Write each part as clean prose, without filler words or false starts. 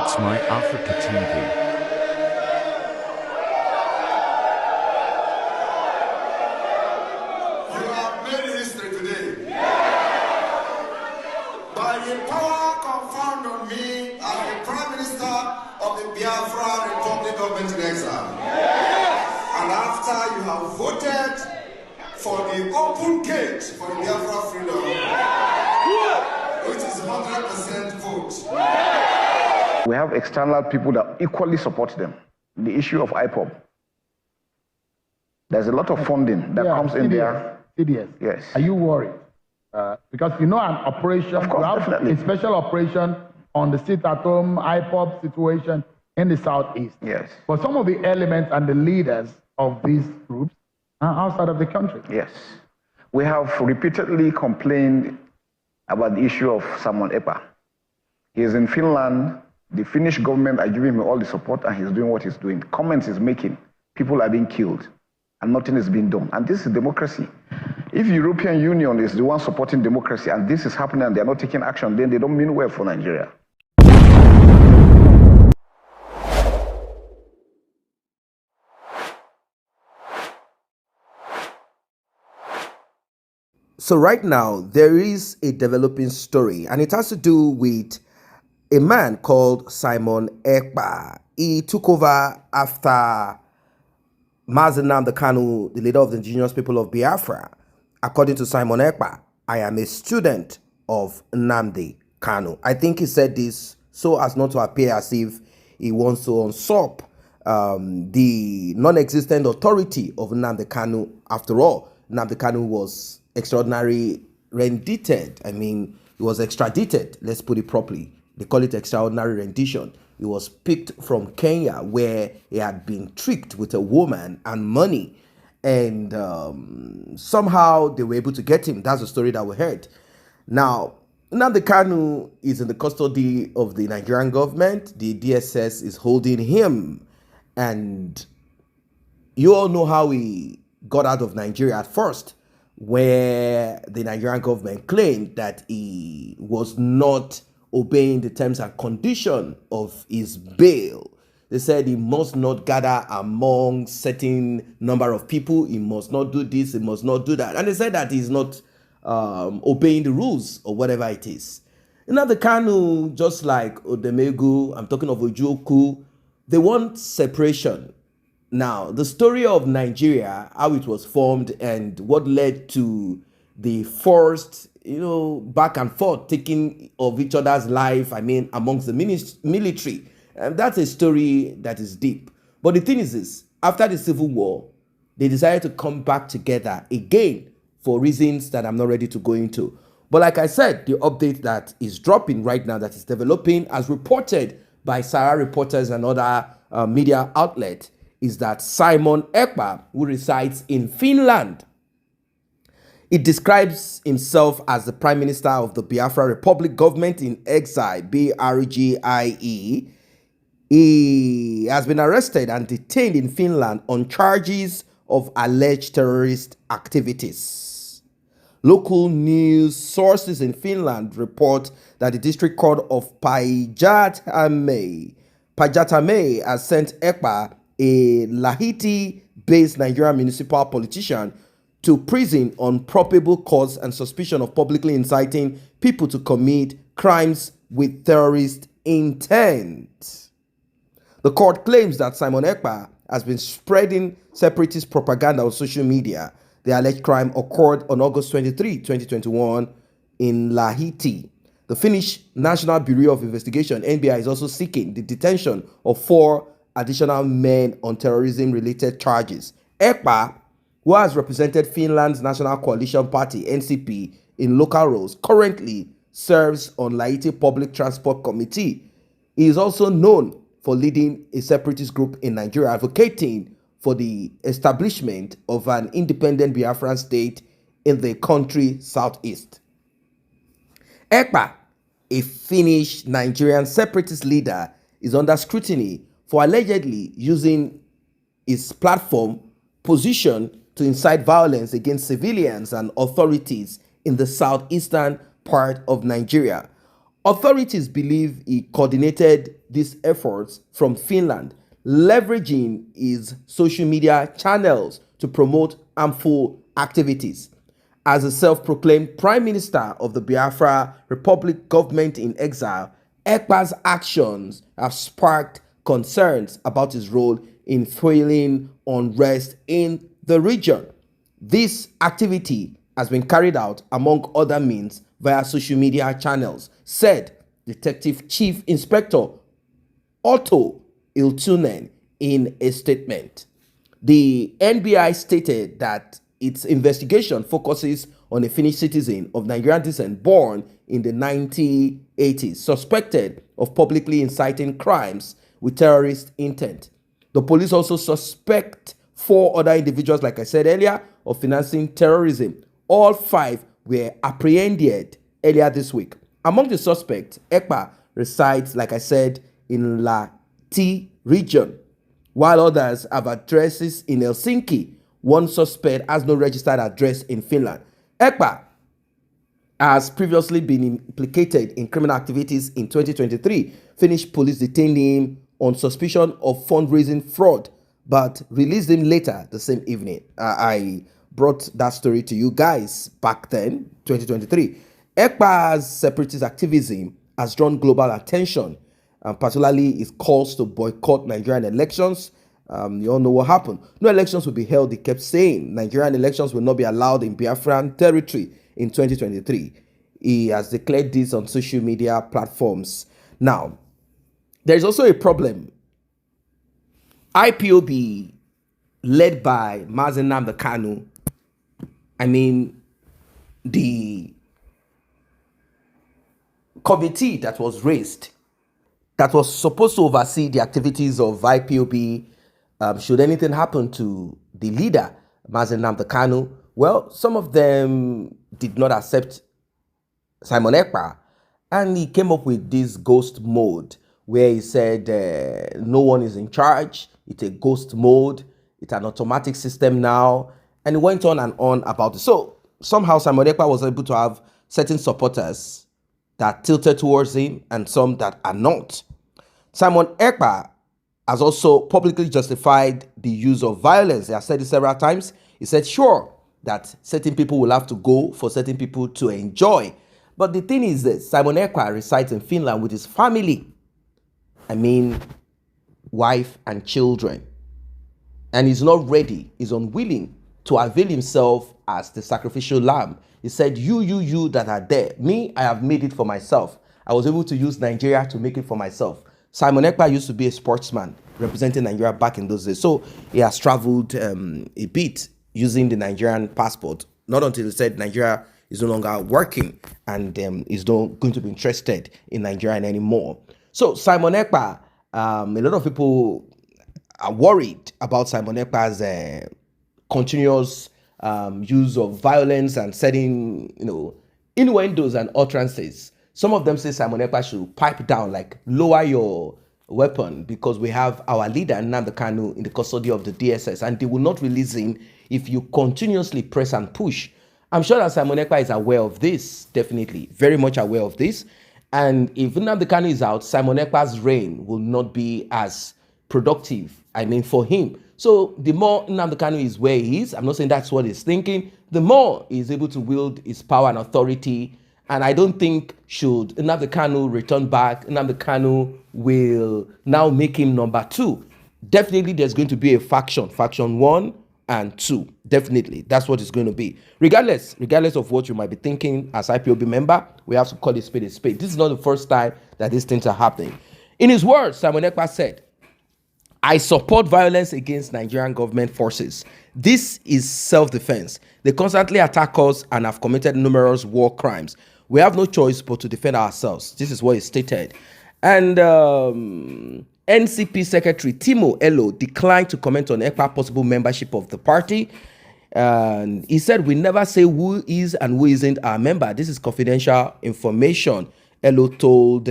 It's My Africa TV. You have made history today. By the power conferred on me as the Prime Minister of the Biafra Republic Government in Exile. And after you have voted for the open gate for the Biafra freedom, which is 100% vote. We have external people that equally support them. The issue of Ipob. There's a lot of funding that comes in there. CDS. Yes. Are you worried? Because you know an operation, of course, you have definitely. a special operation on the sit-at-home Ipob situation in the southeast. Yes. But some of the elements and the leaders of these groups are outside of the country. Yes. We have repeatedly complained about the issue of Simon Ekpa. He is in Finland. The Finnish government are giving him all the support, and he's doing what he's doing. Comments he's making. People are being killed, and nothing is being done. And this is democracy. If the European Union is the one supporting democracy, and this is happening, and they're not taking action, then they don't mean well for Nigeria. So right now, there is a developing story, and it has to do with a man called Simon Ekpa. He took over after Nnamdi Kanu, the leader of the indigenous people of Biafra. According to Simon Ekpa, I am a student of Nnamdi Kanu. I think he said this so as not to appear as if he wants to usurp the non-existent authority of Nnamdi Kanu. After all, Nnamdi Kanu was extraordinarily rendited. I mean, he was extradited, let's put it properly. They call it extraordinary rendition. He was picked from Kenya, where he had been tricked with a woman and money. And somehow they were able to get him. That's the story that we heard. Now, Nnamdi Kanu is in the custody of the Nigerian government. The DSS is holding him. And you all know how he got out of Nigeria at first, where the Nigerian government claimed that he was not obeying the terms and conditions of his bail. They said he must not gather among certain number of people. He must not do this. He must not do that. And they said that he's not obeying the rules or whatever it is. Nnamdi Kanu, just like Odemegu, I'm talking of Ojuoku, they want separation. Now, the story of Nigeria, how it was formed and what led to the first, back and forth taking of each other's life, I mean, amongst the military. And that's a story that is deep. But the thing is this, after the Civil War, they decided to come back together again for reasons that I'm not ready to go into. But like I said, the update that is dropping right now, that is developing, as reported by Sarah reporters and other media outlets, is that Simon Ekpa, who resides in Finland, it describes himself as the Prime Minister of the Biafra Republic Government in Exile, BRGIE. He has been arrested and detained in Finland on charges of alleged terrorist activities. Local news sources in Finland report that the District Court of Päijät-Häme has sent Ekpa, a Lahti-based Nigerian municipal politician, to prison on probable cause and suspicion of publicly inciting people to commit crimes with terrorist intent. The court claims that Simon Ekpa has been spreading separatist propaganda on social media. The alleged crime occurred on August 23, 2021 in Lahti. The Finnish National Bureau of Investigation, NBI, is also seeking the detention of 4 additional men on terrorism-related charges. Ekpa, who has represented Finland's National Coalition Party, NCP, in local roles, currently serves on Lahti Public Transport Committee. He is also known for leading a separatist group in Nigeria, advocating for the establishment of an independent Biafran state in the country's southeast. Ekpa, a Finnish Nigerian separatist leader, is under scrutiny for allegedly using his platform position to incite violence against civilians and authorities in the southeastern part of Nigeria. Authorities believe he coordinated these efforts from Finland, leveraging his social media channels to promote harmful activities. As a self-proclaimed prime minister of the Biafra Republic government in exile, Ekpa's actions have sparked concerns about his role in fueling unrest in the region. This activity has been carried out, among other means, via social media channels, said Detective Chief Inspector Otto Iltunen in a statement. The NBI stated that its investigation focuses on a Finnish citizen of Nigerian descent born in the 1980s, suspected of publicly inciting crimes with terrorist intent. The police also suspect 4 other individuals, like I said earlier, of financing terrorism. All 5 were apprehended earlier this week. Among the suspects, Ekpa resides, like I said, in La T region, while others have addresses in Helsinki. One suspect has no registered address in Finland. Ekpa has previously been implicated in criminal activities in 2023. Finnish police detained him on suspicion of fundraising fraud, but released him later the same evening. I brought that story to you guys back then, 2023. Ekpa's separatist activism has drawn global attention, particularly his calls to boycott Nigerian elections. You all know what happened. No elections will be held, he kept saying. Nigerian elections will not be allowed in Biafran territory in 2023. He has declared this on social media platforms. Now, there is also a problem. Ipob, led by Nnamdi Kanu, the committee that was raised, that was supposed to oversee the activities of Ipob, should anything happen to the leader, Nnamdi Kanu, well, some of them did not accept Simon Ekpa, and he came up with this ghost mode where he said no one is in charge, it's a ghost mode, it's an automatic system now, and he went on and on about it. So somehow Simon Ekpa was able to have certain supporters that tilted towards him and some that are not. Simon Ekpa has also publicly justified the use of violence. He has said it several times. He said, sure, that certain people will have to go for certain people to enjoy. But the thing is that Simon Ekpa resides in Finland with his family. Wife and children. And he's not ready, he's unwilling to avail himself as the sacrificial lamb. He said, you that are there, me, I have made it for myself. I was able to use Nigeria to make it for myself. Simon Ekpa used to be a sportsman representing Nigeria back in those days. So he has traveled a bit using the Nigerian passport. Not until he said Nigeria is no longer working and is not going to be interested in Nigeria anymore. So Simon Ekpa, a lot of people are worried about Simon Ekpa's continuous use of violence and setting, innuendos and utterances. Some of them say Simon Ekpa should pipe down, like lower your weapon, because we have our leader, Nnamdi Kanu, in the custody of the DSS, and they will not release him if you continuously press and push. I'm sure that Simon Ekpa is aware of this, definitely, very much aware of this. And if Nnamdi Kanu is out, Simon Ekpa's reign will not be as productive, for him. So the more Nnamdi Kanu is where he is, I'm not saying that's what he's thinking, the more he's able to wield his power and authority. And I don't think should Nnamdi Kanu return back, Nnamdi Kanu will now make him number 2. Definitely there's going to be a faction 1 and 2. Definitely, that's what it's going to be. Regardless of what you might be thinking as IPOB member, we have to call it spade a spade. This is not the first time that these things are happening. In his words, Simon Ekpa said, I support violence against Nigerian government forces. This is self-defense. They constantly attack us and have committed numerous war crimes. We have no choice but to defend ourselves. This is what he stated. And NCP Secretary Timo Elo declined to comment on Ekpa's possible membership of the party. And he said, we never say who is and who isn't our member. This is confidential information, Elo told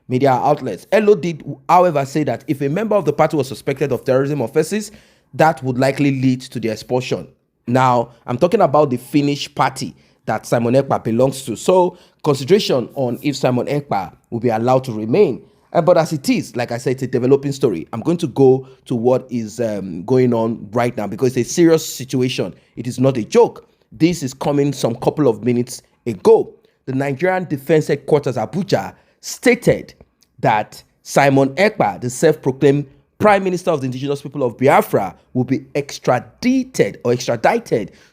media outlets. Elo did, however, say that if a member of the party was suspected of terrorism offenses, that would likely lead to the expulsion. Now, I'm talking about the Finnish party that Simon Ekpa belongs to. So consideration on if Simon Ekpa will be allowed to remain. But as it is, like I said, it's a developing story. I'm going to go to what is going on right now because it's a serious situation. It is not a joke. This is coming some couple of minutes ago. The Nigerian Defense Headquarters, Abuja, stated that Simon Ekpa, the self-proclaimed Prime Minister of the Indigenous People of Biafra, will be extradited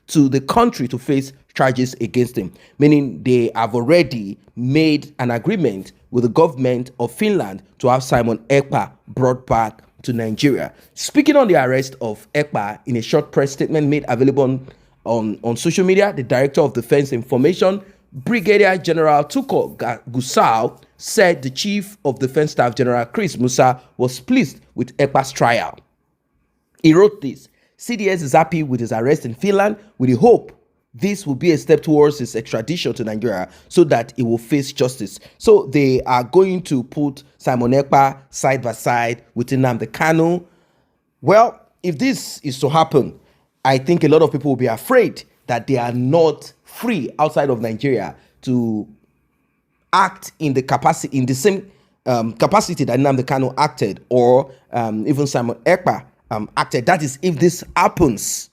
to the country to face charges against him, meaning they have already made an agreement with the government of Finland to have Simon Ekpa brought back to Nigeria. Speaking on the arrest of Ekpa in a short press statement made available on social media, the Director of Defense Information, Brigadier General Tuko Gusau, said the Chief of Defense Staff General Chris Musa was pleased with Ekpa's trial. He wrote this: CDS is happy with his arrest in Finland with the hope this will be a step towards his extradition to Nigeria so that he will face justice. So they are going to put Simon Ekpa side by side with Nnamdi Kanu. Well, if this is to happen, I think a lot of people will be afraid that they are not free outside of Nigeria to act in the capacity, in the same capacity that Nnamdi Kanu acted, or even Simon Ekpa acted. That is, if this happens.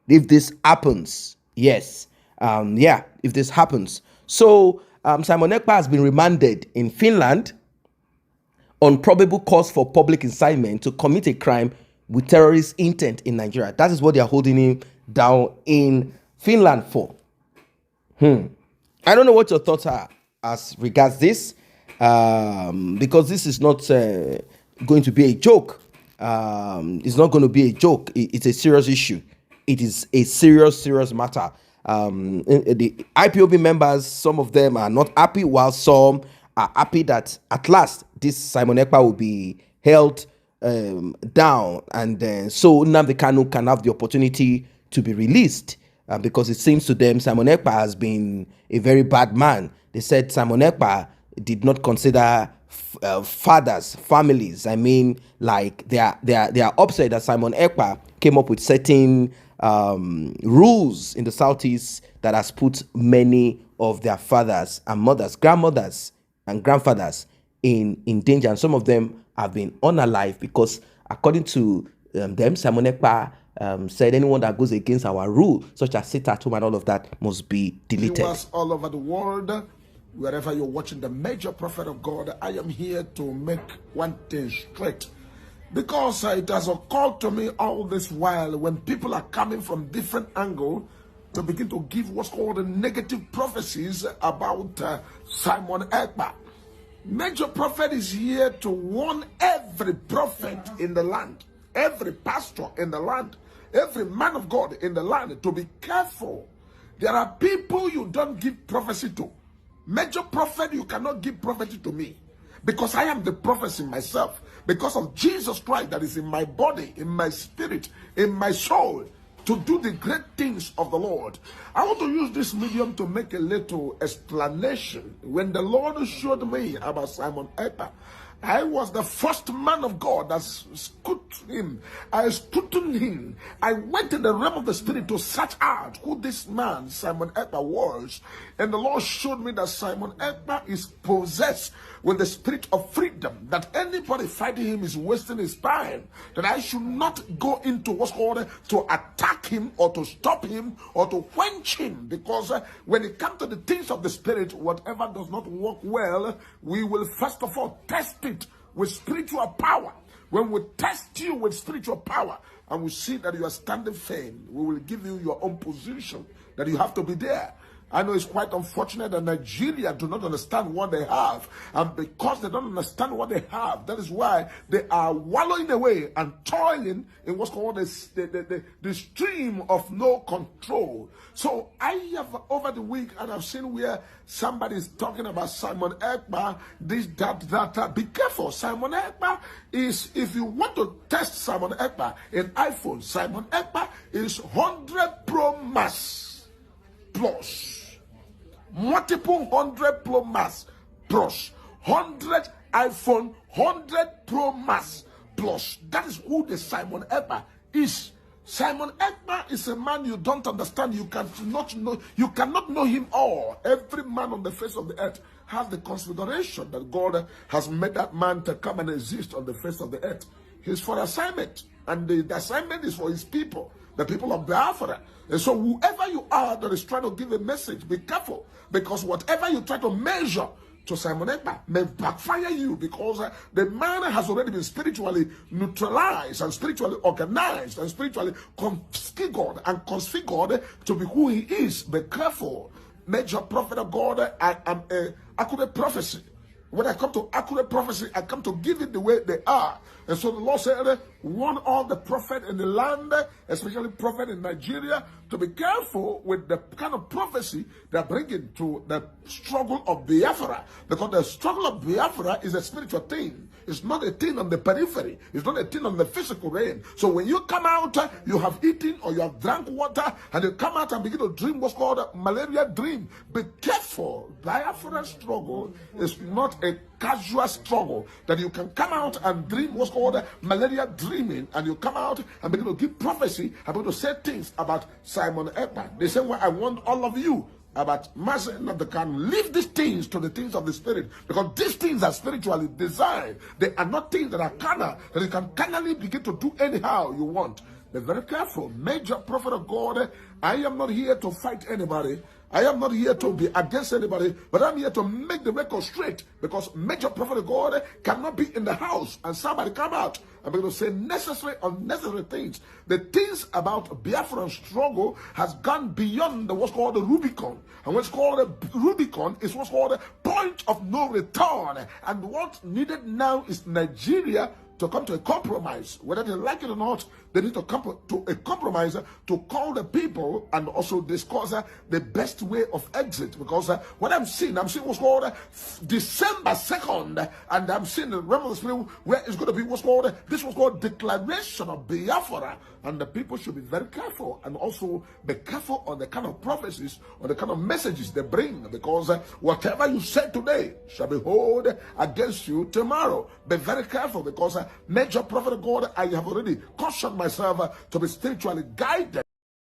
If this happens, yes, if this happens. So Simon Ekpa has been remanded in Finland on probable cause for public incitement to commit a crime with terrorist intent in Nigeria. That is what they are holding him down in Finland for. I don't know what your thoughts are as regards this, because this is not going to be a joke. It's not going to be a joke. It's a serious issue. It is a serious matter. The IPOB members, some of them are not happy, while some are happy that at last this Simon Ekpa will be held down, and so Nnamdi Kanu can have the opportunity to be released, because it seems to them Simon Ekpa has been a very bad man. They said Simon Ekpa did not consider fathers, families. I mean, like they are upset that Simon Ekpa came up with certain rules in the Southeast that has put many of their fathers and mothers, grandmothers and grandfathers in danger, and some of them have been unalive because, according to them, Simon Ekpa said anyone that goes against our rule, such as sit at home and all of that, must be deleted. Viewers all over the world, wherever you're watching the major prophet of God, I am here to make one thing straight. Because it has occurred to me all this while, when people are coming from different angles to begin to give what's called the negative prophecies about Simon Ekpa. Major prophet is here to warn every prophet in the land, every pastor in the land, every man of God in the land to be careful. There are people you don't give prophecy to. Major prophet, you cannot give prophecy to me, because I am the prophecy myself, because of Jesus Christ that is in my body, in my spirit, in my soul, to do the great things of the Lord. I want to use this medium to make a little explanation. When the Lord showed me about Simon Ekpa, I was the first man of God that scrutined him. I scrutined him. I went in the realm of the spirit to search out who this man, Simon Ekpa, was. And the Lord showed me that Simon Ekpa is possessed with the spirit of freedom, that anybody fighting him is wasting his time, that I should not go into what's called to attack him or to stop him or to quench him, because when it comes to the things of the spirit, whatever does not work well, we will first of all test it with spiritual power. When we test you with spiritual power and we see that you are standing firm, we will give you your own position, that you have to be there. I know it's quite unfortunate that Nigeria do not understand what they have. And because they don't understand what they have, that is why they are wallowing away and toiling in what's called the stream of no control. So I have, over the week, and I've seen where somebody is talking about Simon Ekpa, this, that. Be careful. Simon Ekpa is, if you want to test Simon Ekpa in iPhone, Simon Ekpa is 100 Pro Max plus. Multiple 100 Pro Max plus. 100 iPhone, 100 Pro Max plus. That is who the Simon Ekpa is. Simon Ekpa is a man you don't understand. You cannot know him all. Every man on the face of the earth has the consideration that God has made that man to come and exist on the face of the earth. He's for assignment, and the assignment is for his people, the people of Biafra. And so whoever you are that is trying to give a message, be careful, because whatever you try to measure to Simon Ekpa may backfire you, because the man has already been spiritually neutralized and spiritually organized and spiritually configured to be who he is. Be careful. Major prophet of God, I am a accurate prophecy. When I come to accurate prophecy, I come to give it the way they are. And so the Lord said, warn all the prophet in the land, especially prophet in Nigeria, to be careful with the kind of prophecy they're bringing to the struggle of Biafra. Because the struggle of Biafra is a spiritual thing. It's not a thing on the periphery. It's not a thing on the physical realm. So when you come out, you have eaten or you have drank water, and you come out and begin to dream what's called a malaria dream. Be careful. Biafra struggle is not a casual struggle that you can come out and dream what's called malaria dreaming, and you come out and begin to give prophecy about to say things about Simon Ekpa. The same way I want all of you about Master Nnamdi Kanu. Leave these things to the things of the spirit, because these things are spiritually designed. They are not things that are carnal, that you can carnally begin to do anyhow you want. Be very careful. Major prophet of God, I am not here to fight anybody. I am not here to be against anybody, but I'm here to make the record straight, because major prophet of God cannot be in the house and somebody come out and begin to say necessary, unnecessary things. The things about Biafran struggle has gone beyond what's called the Rubicon. And what's called the Rubicon is what's called the point of no return. And what needed now is Nigeria to come to a compromise. Whether they like it or not, they need to come to a compromise to call the people and also discuss the best way of exit. Because what I'm seeing what's called December 2nd, and I'm seeing the realm of the spirit where it's going to be what's called declaration of Biafra. And the people should be very careful, and also be careful on the kind of prophecies or the kind of messages they bring, because whatever you say today shall be held against you tomorrow. Be very careful, because major prophet of God, I have already cautioned myself to be spiritually guided.